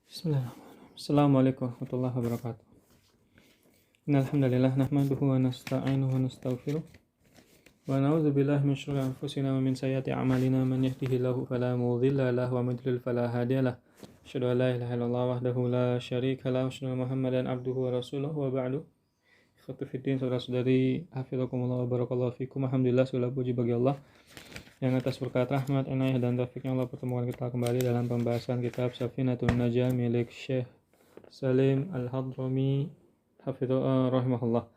Bismillahirrahmanirrahim. Assalamualaikum warahmatullahi wabarakatuh. Innal hamdalillah nahmaduhu wa nasta'inuhu wa nastaghfiruh wa na'udzu billahi min syururi anfusina wa min sayyiati a'malina man yahdihillahu fala mudilla lahu wa man yudlil fala hadiyalah. Asyhadu an la ilaha illallah wahdahu la syarika lahu wa asyhadu anna Muhammadan abduhu wa rasuluhu wa ba'du. Ikhwati fiddin, saudara-saudari, hafizakumullah wa barakallahu fikum. Alhamdulillah, segala puji bagi Allah yang atas berkat rahmat, inayah dan taufiknya Allah pertemukan kita kembali dalam pembahasan kitab Safinatun Najah milik Syekh Salim Al-Hadrami rahimahullah.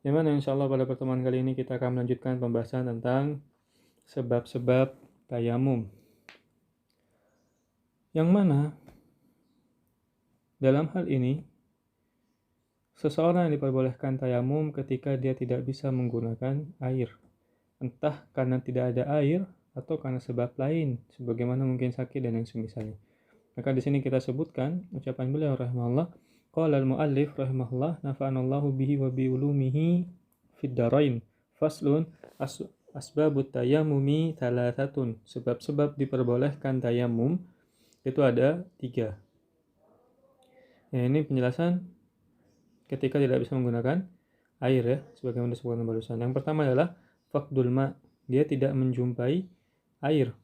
Di mana insyaallah pada pertemuan kali ini kita akan melanjutkan pembahasan tentang sebab-sebab tayamum. Yang mana dalam hal ini seseorang yang diperbolehkan tayamum ketika dia tidak bisa menggunakan air. Entah karena tidak ada air atau karena sebab lain, sebagaimana mungkin sakit dan yang semisalnya. Maka di sini kita sebutkan ucapan beliau rahimahullah, qala al-muallif rahimahullah, nafa'anallahu bihi wa bi ulumihi fid darain. Faslun asbabut tayammumi thalathatun. Sebab-sebab diperbolehkan tayamum itu ada 3. Ya, ini penjelasan ketika tidak bisa menggunakan air, ya, sebagaimana disebutkan barusan. Yang pertama adalah faqdul ma, dia tidak menjumpai air.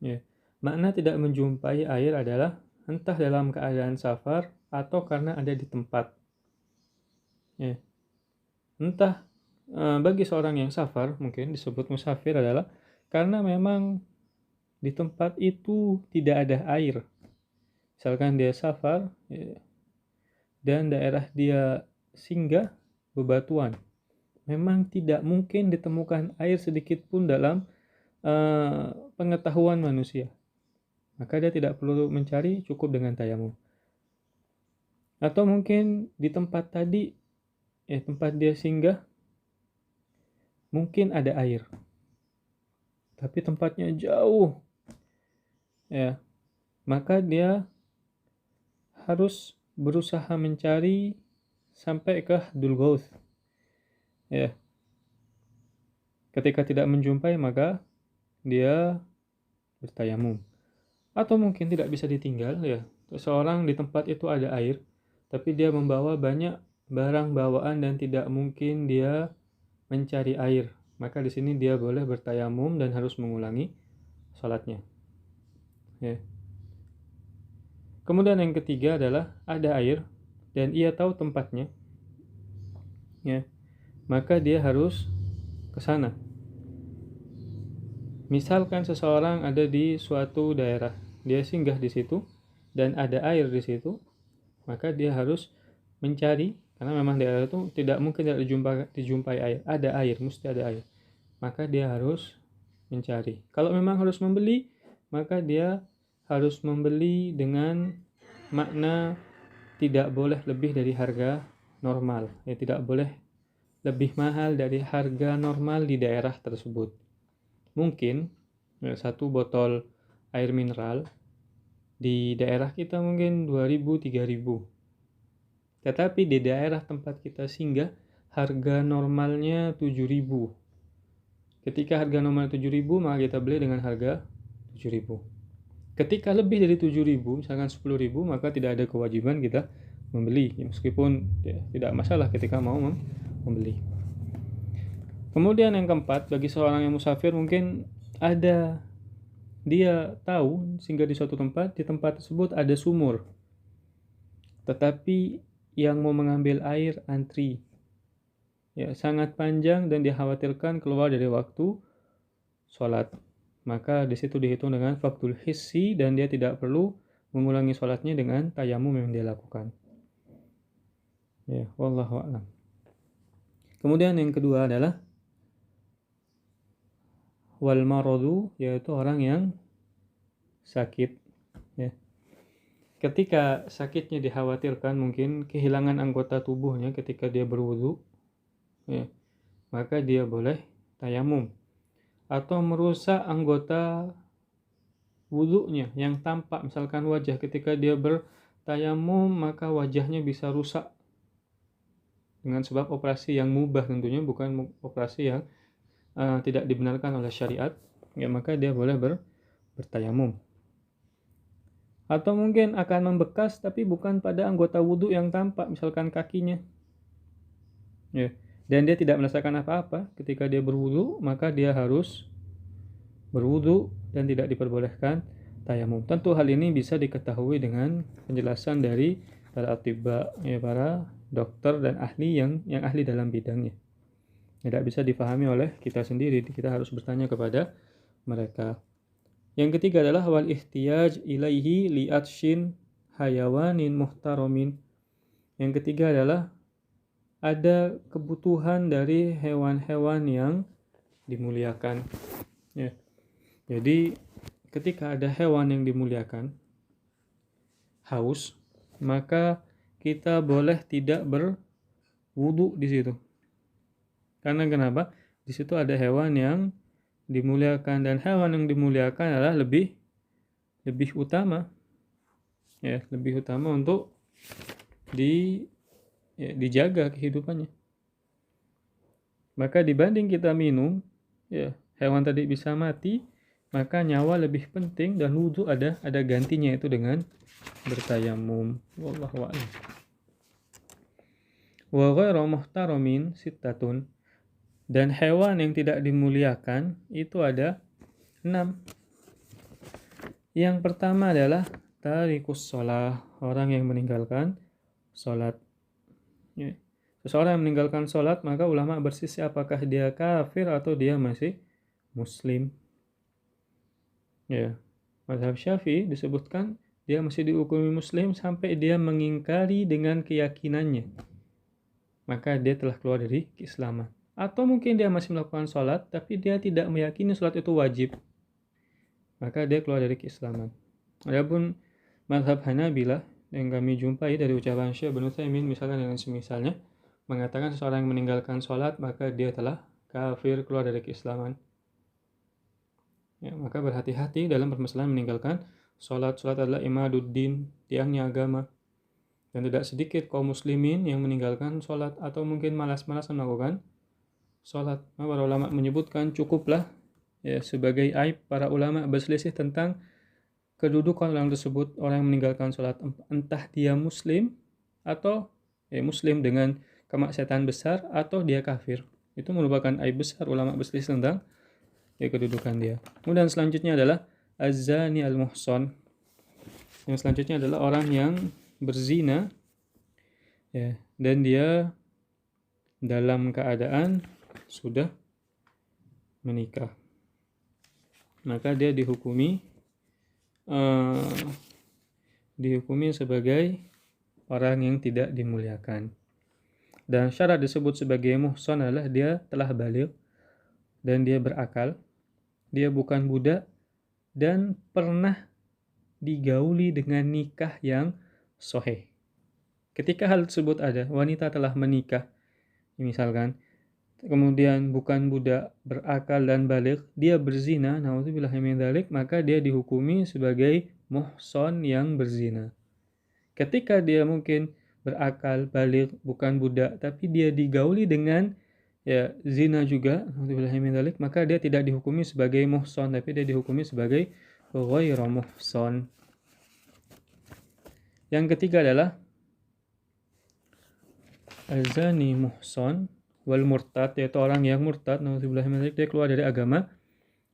Ya. Makna tidak menjumpai air adalah entah dalam keadaan safar atau karena ada di tempat. Ya. Entah bagi seorang yang safar mungkin disebut musafir adalah karena memang di tempat itu tidak ada air. Misalkan dia safar, ya, dan daerah dia singgah bebatuan, memang tidak mungkin ditemukan air sedikit pun dalam pengetahuan manusia. Maka dia tidak perlu mencari, cukup dengan tayamum. Atau mungkin di tempat tadi, tempat dia singgah, mungkin ada air, tapi tempatnya jauh, ya, maka dia harus berusaha mencari sampai ke Hadul Ghaus. Ya. Ketika tidak menjumpai maka dia bertayamum. Atau mungkin tidak bisa ditinggal, ya. Seseorang di tempat itu ada air, tapi dia membawa banyak barang bawaan dan tidak mungkin dia mencari air. Maka di sini dia boleh bertayamum dan harus mengulangi salatnya. Ya. Kemudian yang ketiga adalah ada air dan ia tahu tempatnya. Ya. Maka dia harus ke sana. Misalkan seseorang ada di suatu daerah, dia singgah di situ dan ada air di situ, maka dia harus mencari, karena memang daerah itu tidak mungkin tidak dijumpai air, ada air, mesti ada air. Maka dia harus mencari. Kalau memang harus membeli, maka dia harus membeli dengan makna tidak boleh lebih dari harga normal, ya, tidak boleh lebih mahal dari harga normal di daerah tersebut. Mungkin satu botol air mineral di daerah kita mungkin 2.000-3.000. Tetapi di daerah tempat kita singgah harga normalnya 7.000. Ketika harga normal 7.000, maka kita beli dengan harga 7.000. Ketika lebih dari 7.000, misalkan 10.000, maka tidak ada kewajiban kita membeli, ya, meskipun ya, tidak masalah ketika mau membeli. Kemudian yang keempat, bagi seorang yang musafir mungkin ada, dia tahu sehingga di suatu tempat, di tempat tersebut ada sumur, tetapi yang mau mengambil air antri, ya, sangat panjang dan dikhawatirkan keluar dari waktu sholat. Maka di situ dihitung dengan faqdul hissi dan dia tidak perlu mengulangi sholatnya dengan tayamum yang dia lakukan. Ya, wallahu a'lam. Kemudian yang kedua adalah wal maradu, yaitu orang yang sakit, ya. Ketika sakitnya dikhawatirkan mungkin kehilangan anggota tubuhnya ketika dia berwudu, ya, maka dia boleh tayamum. Atau merusak anggota wudunya yang tampak, misalkan wajah, ketika dia bertayamum maka wajahnya bisa rusak dengan sebab operasi yang mubah, tentunya bukan operasi yang tidak dibenarkan oleh syariat, ya, maka dia boleh bertayamum. Atau mungkin akan membekas tapi bukan pada anggota wudhu yang tampak, misalkan kakinya. Ya. Dan dia tidak merasakan apa-apa ketika dia berwudhu, maka dia harus berwudhu dan tidak diperbolehkan tayamum. Tentu hal ini bisa diketahui dengan penjelasan dari para atibba, ya, para dokter dan ahli yang ahli dalam bidangnya. Tidak bisa difahami oleh kita sendiri, kita harus bertanya kepada mereka. Yang ketiga adalah wal ihtiyaj ilaihi li'atshin hayawanin muhtaramin. Yang ketiga adalah ada kebutuhan dari hewan-hewan yang dimuliakan. Ya. Jadi ketika ada hewan yang dimuliakan haus, maka kita boleh tidak berwudu di situ. Karena kenapa? Di situ ada hewan yang dimuliakan, dan hewan yang dimuliakan adalah lebih utama, ya, lebih utama untuk dijaga kehidupannya. Maka dibanding kita minum, ya, hewan tadi bisa mati, maka nyawa lebih penting, dan wudu ada gantinya, itu dengan bertayamum. Wallahu a'lam. Wa ghairu muhtaramin sittatun, dan hewan yang tidak dimuliakan itu ada 6. Yang pertama adalah tarikus shalah, orang yang meninggalkan sholat. Ya. Seseorang yang meninggalkan sholat, maka ulama berselisih apakah dia kafir atau dia masih muslim. Ya, mazhab Syafi'i disebutkan dia masih dihukumi muslim sampai dia mengingkari dengan keyakinannya, maka dia telah keluar dari keislaman. Atau mungkin dia masih melakukan sholat tapi dia tidak meyakini sholat itu wajib, maka dia keluar dari keislaman. Adapun mazhab Hanabilah yang kami jumpai dari ucapan Syekh Ibnu Utsaimin misalkan dengan semisalnya, mengatakan seseorang yang meninggalkan sholat maka dia telah kafir, keluar dari keislaman. Ya, maka berhati-hati dalam permasalahan meninggalkan sholat. Sholat adalah imaduddin, tiangnya agama. Dan tidak sedikit kaum muslimin yang meninggalkan sholat atau mungkin malas-malasan melakukan sholat. Para ulama menyebutkan cukuplah, ya, sebagai aib. Para ulama berselisih tentang kedudukan orang tersebut, orang yang meninggalkan sholat, entah dia muslim atau muslim dengan kemaksiatan besar, atau dia kafir. Itu merupakan aib besar. Ulama berselisih tentang kedudukan dia. Kemudian selanjutnya adalah az-zani al-muhsan. Yang selanjutnya adalah orang yang berzina, ya, dan dia dalam keadaan sudah menikah, maka dia dihukumi sebagai orang yang tidak dimuliakan. Dan syarat disebut sebagai muhsan adalah dia telah baligh dan dia berakal, dia bukan budak, dan pernah digauli dengan nikah yang sahih. Ketika hal tersebut ada, wanita telah menikah misalkan, kemudian bukan budak, berakal dan baligh, dia berzina, naudzubillah min dzalik, maka dia dihukumi sebagai muhsan yang berzina. Ketika dia mungkin berakal, baligh, bukan budak, tapi dia digauli dengan zina juga, naudzubillah min dzalik, maka dia tidak dihukumi sebagai muhsan, tapi dia dihukumi sebagai ghairu muhsan. Yang ketiga adalah azani muhsan wal murtad, yaitu orang yang murtad, naudzubillah min dzalik, dia keluar dari agama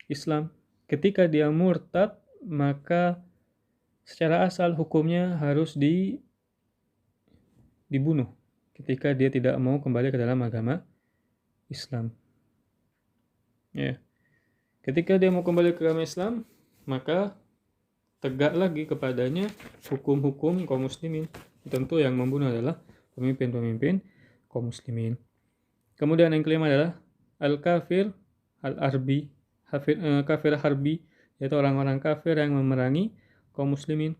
Islam. Ketika dia murtad, maka secara asal hukumnya harus dibunuh ketika dia tidak mau kembali ke dalam agama Islam. Ya. Ketika dia mau kembali ke agama Islam, maka tegak lagi kepadanya hukum-hukum kaum muslimin. Tentu yang membunuh adalah pemimpin-pemimpin kaum muslimin. Kemudian yang kelima adalah al-kafir al-arbi, kafir harbi, yaitu orang-orang kafir yang memerangi kaum muslimin.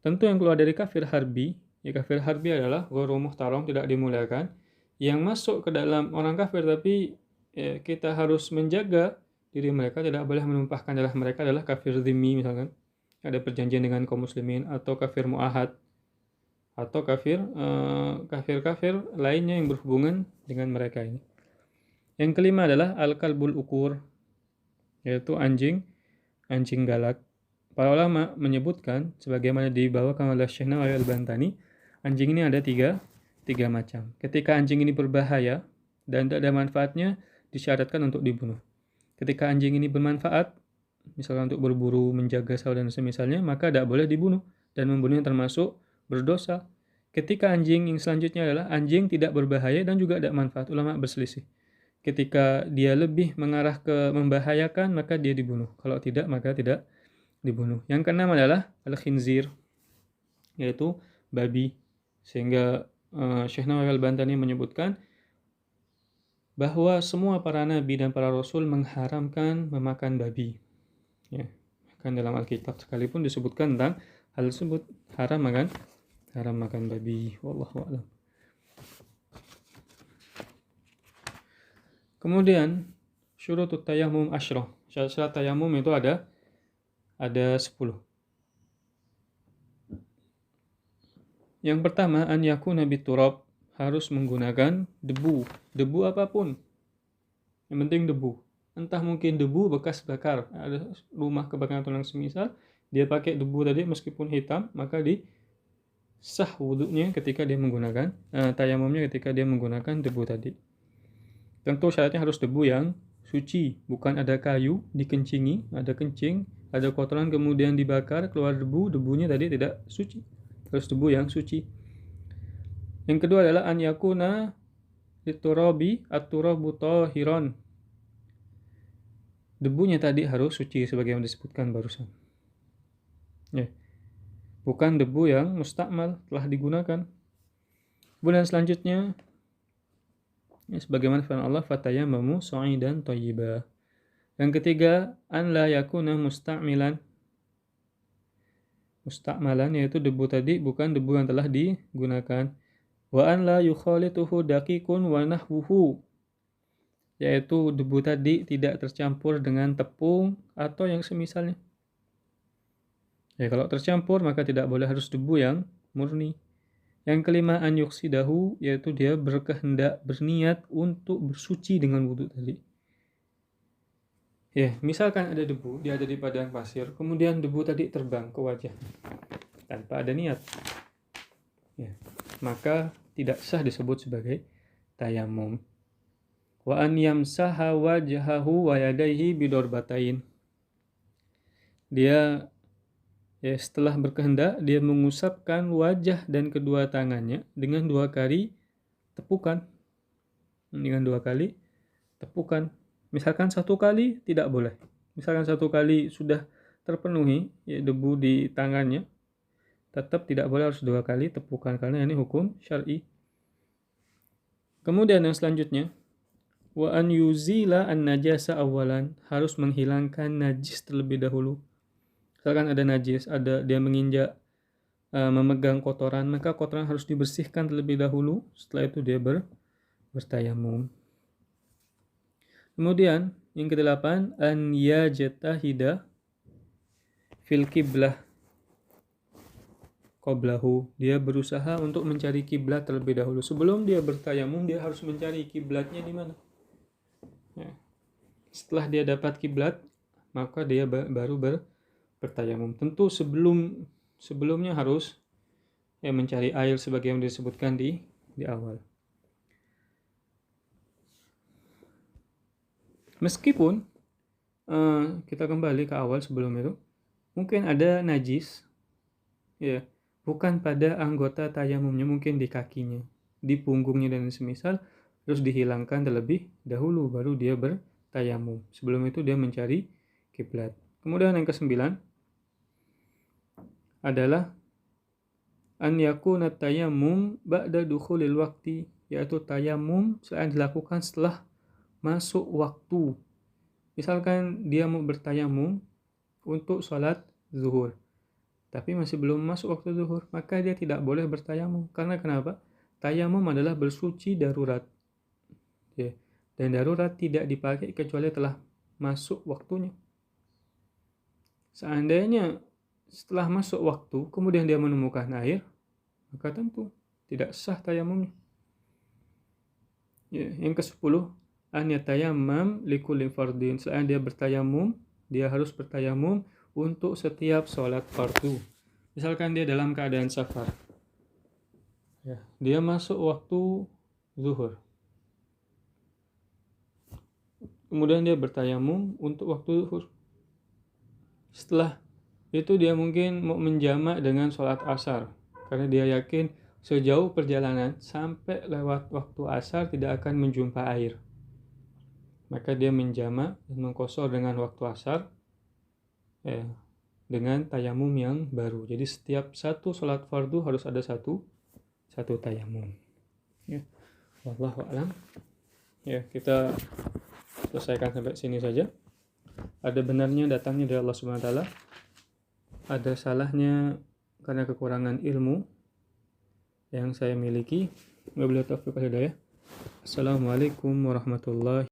Tentu yang keluar dari kafir harbi, kafir harbi adalah ghairu muhtaram, tidak dimuliakan. Yang masuk ke dalam orang kafir tapi kita harus menjaga diri mereka, tidak boleh menumpahkan darah mereka, adalah kafir dhimmi misalkan, ada perjanjian dengan kaum muslimin, atau kafir muahad, atau kafir lainnya yang berhubungan dengan mereka ini. Yang kelima adalah al-kalbul ukur, yaitu anjing galak. Para ulama menyebutkan, sebagaimana dibawakan oleh Syekh Nawawi Al-Bantani, anjing ini ada tiga macam. Ketika anjing ini berbahaya dan tidak ada manfaatnya, disyaratkan untuk dibunuh. Ketika anjing ini bermanfaat, misalnya untuk berburu, menjaga sawah dan semisalnya, maka tidak boleh dibunuh, dan membunuhnya termasuk berdosa. Ketika anjing yang selanjutnya adalah anjing tidak berbahaya dan juga tidak manfaat, ulama berselisih. Ketika dia lebih mengarah ke membahayakan, maka dia dibunuh. Kalau tidak, maka tidak dibunuh. Yang keenam adalah al-khinzir, yaitu babi. Sehingga Syekh Nawawi Al-Bantani menyebutkan bahwa semua para nabi dan para rasul mengharamkan memakan babi. Ya, bahkan dalam Alkitab sekalipun disebutkan tentang hal tersebut, haram makan babi. Wallahu a'lam. Kemudian syurutut tayammum asyrah. Syarat tayammum itu ada 10. Yang pertama, an yakuna biturab, harus menggunakan debu. Debu apapun. Yang penting debu. Entah mungkin debu bekas bakar, ada rumah kebakaran atau yang semisal, dia pakai debu tadi meskipun hitam, maka sah wudunya ketika dia menggunakan tayamumnya ketika dia menggunakan debu tadi. Tentu syaratnya harus debu yang suci, bukan ada kayu dikencingi, ada kencing, ada kotoran kemudian dibakar keluar debu, debunya tadi tidak suci. Harus debu yang suci. Yang kedua adalah an yakuna liturabi at-turabu tahiran. Debunya tadi harus suci sebagaimana disebutkan barusan. Ya. Bukan debu yang mustakmal, telah digunakan. Kemudian selanjutnya, ya, sebagaimana firman Allah, fatayammamu sa'idan thayyiba. Yang ketiga, an la yakuna mustakmalan, yaitu debu tadi bukan debu yang telah digunakan. Wa an la yukhalituhu daqiqun wa nahwuhu, yaitu debu tadi tidak tercampur dengan tepung atau yang semisalnya. Ya, kalau tercampur maka tidak boleh, harus debu yang murni. Yang kelima, an yuksidahu, yaitu dia berkehendak, berniat untuk bersuci dengan wudu tadi. Ya, misalkan ada debu, dia ada di padang pasir, kemudian debu tadi terbang ke wajah tanpa ada niat, ya, maka tidak sah disebut sebagai tayammum. Wa an yamsaha wajhahu wa yadayhi bidorbatain. Dia setelah berkehendak, dia mengusapkan wajah dan kedua tangannya dengan 2 kali tepukan. Misalkan 1 kali tidak boleh. Misalkan 1 kali sudah terpenuhi debu di tangannya, tetap tidak boleh, harus 2 kali tepukan, karena ini hukum syar'i. Kemudian yang selanjutnya, wa an yuzila an najasa awalan, harus menghilangkan najis terlebih dahulu. Misalkan ada najis, dia menginjak, memegang kotoran, maka kotoran harus dibersihkan terlebih dahulu, setelah itu dia bertayamum. Kemudian yang ke-8, an yajtahida fil qiblah qablahu, dia berusaha untuk mencari kiblat terlebih dahulu. Sebelum dia bertayamum, dia harus mencari kiblatnya di mana. Ya. Setelah dia dapat kiblat, maka dia baru bertayamum. Tentu sebelumnya harus mencari air sebagaimana disebutkan di awal. Meskipun kita kembali ke awal sebelum itu, mungkin ada najis, ya, bukan pada anggota tayamumnya, mungkin di kakinya, di punggungnya dan semisal, terus dihilangkan terlebih dahulu, baru dia bertayamum. Sebelum itu dia mencari kiblat. Kemudian yang ke-9 adalah an yakuna tayammum ba'da dukhulil waqti, yaitu tayamum selain dilakukan setelah masuk waktu. Misalkan dia mau bertayamum untuk sholat zuhur, tapi masih belum masuk waktu zuhur, maka dia tidak boleh bertayamum. Karena kenapa? Tayamum adalah bersuci darurat, ya, dan darurat tidak dipakai kecuali telah masuk waktunya. Seandainya setelah masuk waktu kemudian dia menemukan air, maka tentu tidak sah tayamumnya. Ya, yang ke-10, an yatayammam likulli fardin, selain dia bertayamum, dia harus bertayamum untuk setiap sholat fardu. Misalkan dia dalam keadaan safar, ya, dia masuk waktu zuhur, kemudian dia bertayamum untuk waktu zuhur. Setelah itu dia mungkin mau menjamak dengan sholat asar, karena dia yakin sejauh perjalanan sampai lewat waktu asar tidak akan menjumpa air. Maka dia menjamak dan mengqashar dengan waktu asar, ya, dengan tayamum yang baru. Jadi setiap satu sholat fardu harus ada satu tayamum. Ya, wallahu a'lam. Ya, kita selesaikan sampai sini saja. Ada benarnya datangnya dari Allah Subhanahu wa taala, ada salahnya karena kekurangan ilmu yang saya miliki. Wabillahi taufiq wal hidayah. Assalamualaikum warahmatullahi